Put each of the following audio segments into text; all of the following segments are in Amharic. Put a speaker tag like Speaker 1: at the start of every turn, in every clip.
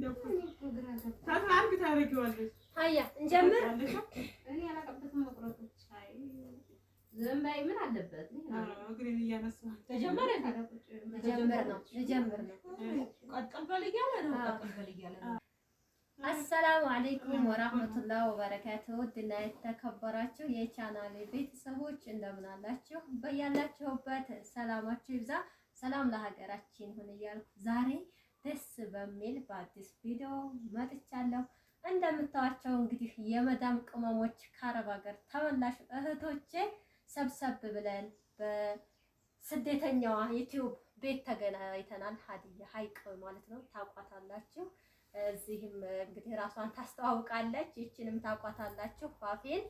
Speaker 1: እንደው ታታርግ ታረጊዋለሽ።
Speaker 2: አያ እንጀምር።
Speaker 3: እኔ አላቀበትም መቁረጡ ቻይ ዘንባይ ምን አለበት?
Speaker 1: እግሬን እያነሳሁ
Speaker 2: ተጀመረ ልጀምር ነው።
Speaker 3: ቀጥል እያለ ነው። ቀጥል እያለ ነው።
Speaker 2: አሰላሙ አለይኩም ወራህመቱላሂ ወበረካቱሁ። ውድና የተከበራችሁ የቻናሌ ቤተሰቦች እንደምን አላችሁ? በያላችሁበት ሰላማችሁ ይብዛ። ሰላም ለሀገራችን ይሁን እያልኩ ዛሬ ደስ በሚል በአዲስ ቪዲዮ መጥቻለሁ። እንደምታዋቸው እንግዲህ የመዳም ቅመሞች ከአረብ ሀገር ተመላሽ እህቶቼ ሰብሰብ ብለን በስደተኛዋ ዩቲዩብ ቤት ተገናኝተናል። ሀዲያ ሀይቅ ማለት ነው። ታውቋታላችሁ። እዚህም እንግዲህ ራሷን ታስተዋውቃለች። ይችንም ታውቋታላችሁ። ፋፊን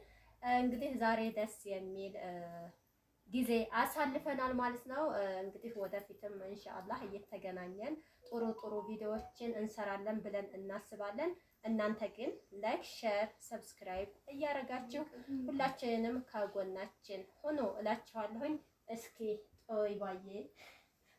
Speaker 2: እንግዲህ ዛሬ ደስ የሚል ጊዜ አሳልፈናል ማለት ነው። እንግዲህ ወደፊትም ኢንሻአላህ እየተገናኘን ጥሩ ጥሩ ቪዲዮዎችን እንሰራለን ብለን እናስባለን። እናንተ ግን ላይክ፣ ሼር፣ ሰብስክራይብ እያደረጋችሁ ሁላችንንም ከጎናችን ሆኖ እላችኋለሁኝ። እስኪ ጦይባዬ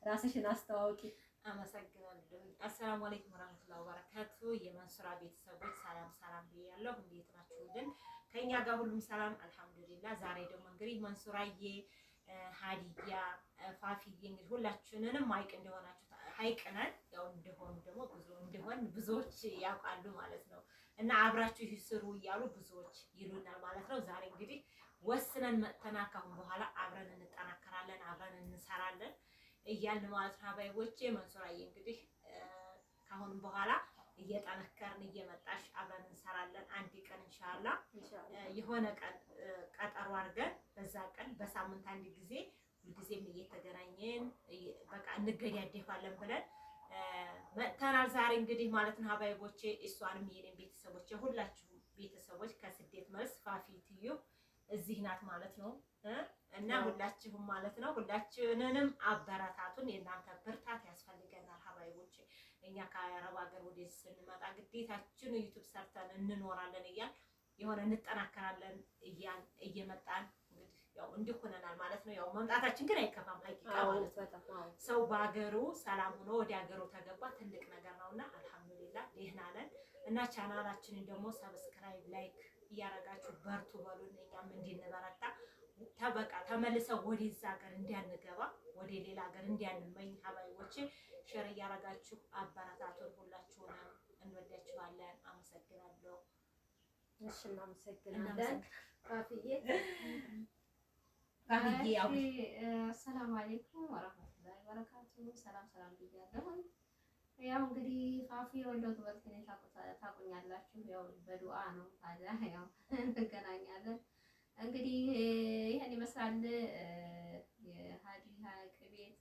Speaker 2: ራስሽን አስተዋውቂ።
Speaker 3: አመሰግናለሁ። አሰላሙ አለይኩም ወራህመቱላሂ ወበረካቱ። የመንሱራ ቤተሰቦች ሰላም ብያለሁ። እንዴት ናችሁልን? ከኛ ጋር ሁሉም ሰላም አልሐምዱሊላህ። ዛሬ ደግሞ እንግዲህ መንሱራዬ፣ ሀዲያ፣ ፋፊዬ እንግዲህ ሁላችንንም ሀይቅ እንደሆናችሁ ሀይቅ ነን። ያው እንደሆኑ ደግሞ ብዙዎች ያውቃሉ ማለት ነው። እና አብራችሁ ይስሩ እያሉ ብዙዎች ይሉናል ማለት ነው። ዛሬ እንግዲህ ወስነን መጥተናል። ካሁን በኋላ አብረን እንጠናከራለን፣ አብረን እንሰራለን እያልን ማለት ነው። ሀባይቦቼ መንሱራዬ እንግዲህ ካሁን በኋላ እየጠነከርን እየመጣሽ አብረን እንሰራለን። አንድ ቀን ኢንሻአላህ የሆነ ቀን ቀጠሮ አድርገን በዛ ቀን በሳምንት አንድ ጊዜ ሁልጊዜም እየተገናኘን በቃ እንገዳደፋለን ብለን መጥተናል ዛሬ እንግዲህ ማለት ነው። ሀባይቦቼ እሷንም የኔን ቤተሰቦች የሁላችሁ ቤተሰቦች ከስደት መልስ ፋፊትዩ እዚህ ናት ማለት ነው። እና ሁላችሁም ማለት ነው ሁላችንንም አበረታቱን። የእናንተ ብርታት ያስፈልገናል ሀባይቦቼ። እኛ ከአረብ ሀገር ወደዚህ ስንመጣ ግዴታችን ዩቲዩብ ሰርተን እንኖራለን እያል የሆነ እንጠናከራለን እየመጣን እንግዲህ ያው እንዲህ ሆነናል ማለት ነው። ያው መምጣታችን ግን አይከፋም። ሀቂቃ ማለት ነው። ሰው በሀገሩ ሰላም ሆኖ ወደ ሀገሩ ተገባ ትልቅ ነገር ነውና አልሐምዱሊላህ ደህና ነን። እና ቻናላችንን ደግሞ ሰብስክራይብ፣ ላይክ እያረጋችሁ በርቱ በሉን። እኛም እንድንበረታ ተበቃ ተመልሰው ወደዛ ሀገር እንዲያንገባ ወደ ሌላ ሀገር እንዲያንመኝ ሀባይቦቼ ሼር እያረጋችሁ አበረታቱን። ሁላችሁንም እንወዳችኋለን። አመሰግናለሁ።
Speaker 2: እሺ እናመሰግናለን። ፋፊዬ
Speaker 3: አሰላሙ አለይኩም ወራህመቱላሂ ወበረካቱ። ሰላም ብያለሁ። ያው እንግዲህ ፋፊ ወልደው ትበልተኔ ታቁኛላችሁ። ያው በዱአ ነው ታዲያ ያው እንገናኛለን። እንግዲህ ይሄን ይመስላል የሀዲያ ሀይቅ ቤት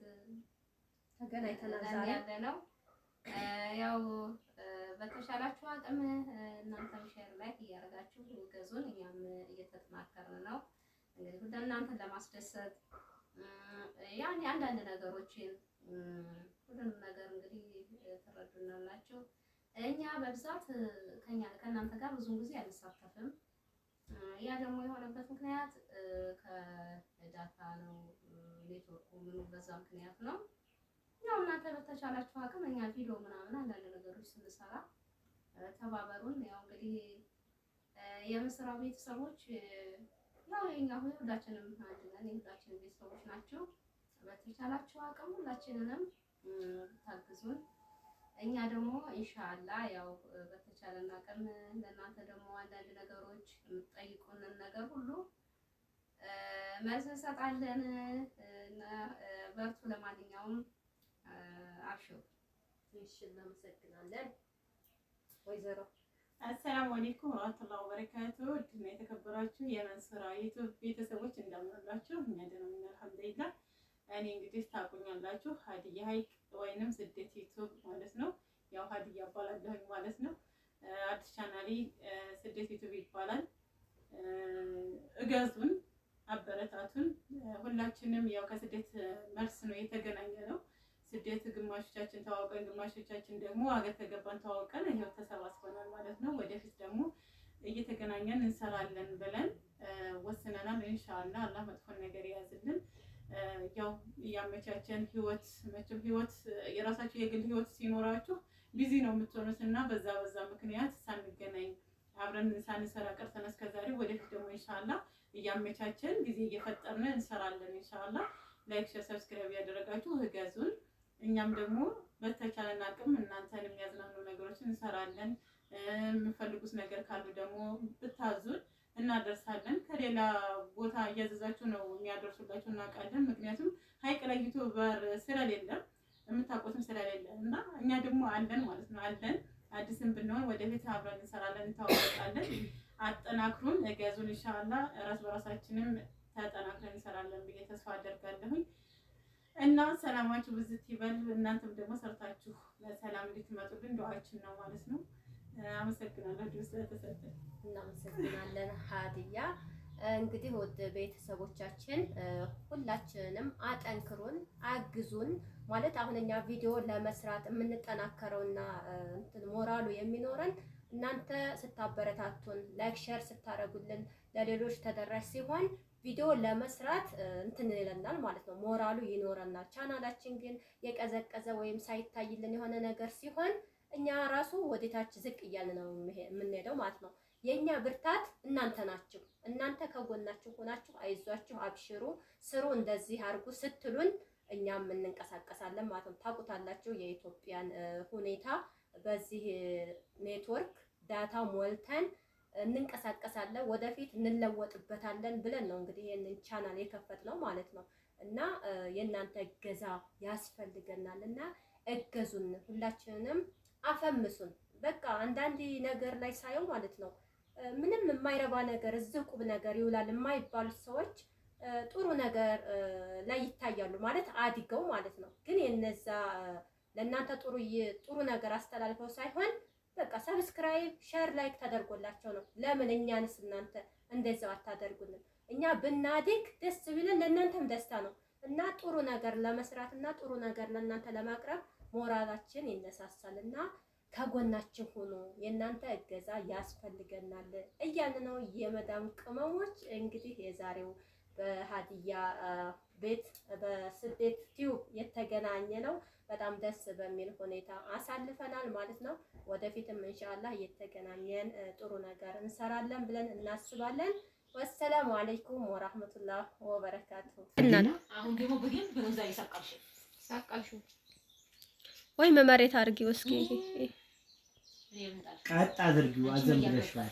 Speaker 2: ተገናኝተናል ዛሬ ያለ ነው።
Speaker 3: ያው በተሻላችሁ አቅም እናንተም ሼር ላይክ እያደረጋችሁ ገዙን። እኛም እየተጠናከርን ነው እንግዲህ ወደ እናንተን ለማስደሰት ያኔ አንዳንድ ነገሮችን ሁሉንም ነገር እንግዲህ ትረዱናላችሁ። እኛ በብዛት ከእናንተ ጋር ብዙ ጊዜ አንሳተፍም። ያ ደግሞ የሆነበት ምክንያት ከዳታ ነው፣ ኔትወርኩ ምኑ በዛ ምክንያት ነው። ያው እናንተ በተቻላችሁ አቅም እኛ ቪዲዮ ምናምን አንዳንድ ነገሮች ስንሰራ ተባበሩን። ያው እንግዲህ የምስራ ቤተሰቦች ያው የኛ ሁላችንም አንድ ነን፣ የሁላችንም ቤተሰቦች ናቸው። በተቻላችሁ አቅም ሁላችንንም ታግዙን። እኛ ደግሞ ኢንሻአላህ ያው በተቻለን አቅም ለእናንተ ደግሞ አንዳንድ ነገሮች የምትጠይቁንን ነገር ሁሉ መልስ እንሰጣለን እና በርቱ። ለማንኛውም አብሽሩ።
Speaker 2: እሺ እናመሰግናለን። ወይዘሮ
Speaker 1: አሰላሙ አለይኩም ወራህመቱላሂ ወበረካቱ። እና የተከበራችሁ የመንሱራ ዩቲዩብ ቤተሰቦች እንደምን አላችሁ? እኛ ደህና ነን አልሐምዱሊላህ። እኔ እንግዲህ ታውቁኛላችሁ ሀዲያ ሀይቅ ወይንም ስደት ዩቲዩብ ማለት ነው። ያው ሀዲያ እባላለሁ ማለት ነው። አዲስ ቻናሌ ስደት ዩቲዩብ ይባላል። እገዙን፣ አበረታቱን። ሁላችንም ያው ከስደት መልስ ነው የተገናኘ ነው። ስደት ግማሾቻችን ተዋውቀን ግማሾቻችን ደግሞ ሀገር ተገባን ተዋውቀን ይሄው ተሰባስበናል ማለት ነው። ወደፊት ደግሞ እየተገናኘን እንሰራለን ብለን ወስነናል። ኢንሻአላህ አላህ መጥፎን ነገር ያዝልን። ያው ያመቻቸን ህይወት መቼም ህይወት የራሳችሁ የግል ህይወት ሲኖራችሁ ቢዚ ነው የምትሆኑት እና በዛ ምክንያት ሳንገናኝ አብረን ሳንሰራ ቀርተን እስከዛሬ ወደፊት ደግሞ ኢንሻአላህ እያመቻቸን ጊዜ እየፈጠርን እንሰራለን። ኢንሻአላህ ላይክ፣ ሼር፣ ሰብስክራይብ ያደረጋችሁ እገዙን። እኛም ደግሞ በተቻለን አቅም እናንተን የሚያዝናኑ ነገሮችን እንሰራለን። የምፈልጉት ነገር ካሉ ደግሞ ብታዙን እናደርሳለን። ከሌላ ቦታ እያዘዛችሁ ነው የሚያደርሱላችሁ እናውቃለን። ምክንያቱም ሀይቅ ላይ ዩቲዩበር ስለሌለ የምታውቁትም ስለሌለ እና እኛ ደግሞ አለን ማለት ነው አለን። አዲስም ብንሆን ወደፊት አብረን እንሰራለን፣ እንታወቃለን። አጠናክሩን፣ እገዙን። ኢንሻአላህ ራስ በራሳችንም ተጠናክረን እንሰራለን ብዬ ተስፋ አደርጋለሁኝ እና ሰላማችሁ ብዝት ይበል። እናንተም ደግሞ ሰርታችሁ ለሰላም እንድትመጡልን ዱዓችን ነው ማለት ነው። አመሰግናለሁ ስለተሰጠን።
Speaker 2: እናመሰግናለን ሀዲያ። እንግዲህ ወደ ቤተሰቦቻችን ሁላችንም አጠንክሩን፣ አግዙን ማለት አሁን እኛ ቪዲዮ ለመስራት የምንጠናከረውና እንትን ሞራሉ የሚኖረን እናንተ ስታበረታቱን፣ ላይክ ሼር ስታረጉልን ለሌሎች ተደራሽ ሲሆን ቪዲዮ ለመስራት እንትን ይለናል ማለት ነው፣ ሞራሉ ይኖረናል። ቻናላችን ግን የቀዘቀዘ ወይም ሳይታይልን የሆነ ነገር ሲሆን እኛ ራሱ ወደታች ዝቅ እያልን ነው የምንሄደው ማለት ነው። የኛ ብርታት እናንተ ናችሁ። እናንተ ከጎናችሁ ሆናችሁ አይዟችሁ፣ አብሽሩ፣ ስሩ፣ እንደዚህ አርጉ ስትሉን እኛም እንንቀሳቀሳለን ማለት ነው። ታውቁታላችሁ የኢትዮጵያን ሁኔታ። በዚህ ኔትወርክ ዳታ ሞልተን እንንቀሳቀሳለን፣ ወደፊት እንለወጥበታለን ብለን ነው እንግዲህ ይሄንን ቻናል የከፈትነው ማለት ነው። እና የእናንተ እገዛ ያስፈልገናል እና እገዙን፣ ሁላችንንም አፈምሱን። በቃ አንዳንድ ነገር ላይ ሳየው ማለት ነው ምንም የማይረባ ነገር እዚህ ቁም ነገር ይውላል የማይባሉት ሰዎች ጥሩ ነገር ላይ ይታያሉ ማለት አድገው ማለት ነው። ግን የነዛ ለእናንተ ጥሩ ነገር አስተላልፈው ሳይሆን በቃ ሰብስክራይብ፣ ሼር፣ ላይክ ተደርጎላቸው ነው። ለምን እኛንስ እናንተ እንደዛው አታደርጉልን? እኛ ብናድግ ደስ ቢለን ለእናንተም ደስታ ነው እና ጥሩ ነገር ለመስራት እና ጥሩ ነገር ለእናንተ ለማቅረብ ሞራላችን ይነሳሳልና ከጎናችን ሆኖ የእናንተ እገዛ ያስፈልገናል እያልን ነው። የመዳም ቅመሞች እንግዲህ የዛሬው በሀዲያ ቤት በስደት ቲዩብ የተገናኘ ነው። በጣም ደስ በሚል ሁኔታ አሳልፈናል ማለት ነው። ወደፊትም ኢንሻአላህ እየተገናኘን ጥሩ ነገር እንሰራለን ብለን እናስባለን። ወሰላሙ አለይኩም ወራህመቱላህ ወበረካቱ።
Speaker 3: አሁን ደግሞ በደንብ በዛ ይሳቃልሽ
Speaker 2: ወይ መመሬት አድርጊው እስኪ
Speaker 4: ቀጥ አድርጊው አዘን ብለሽዋል።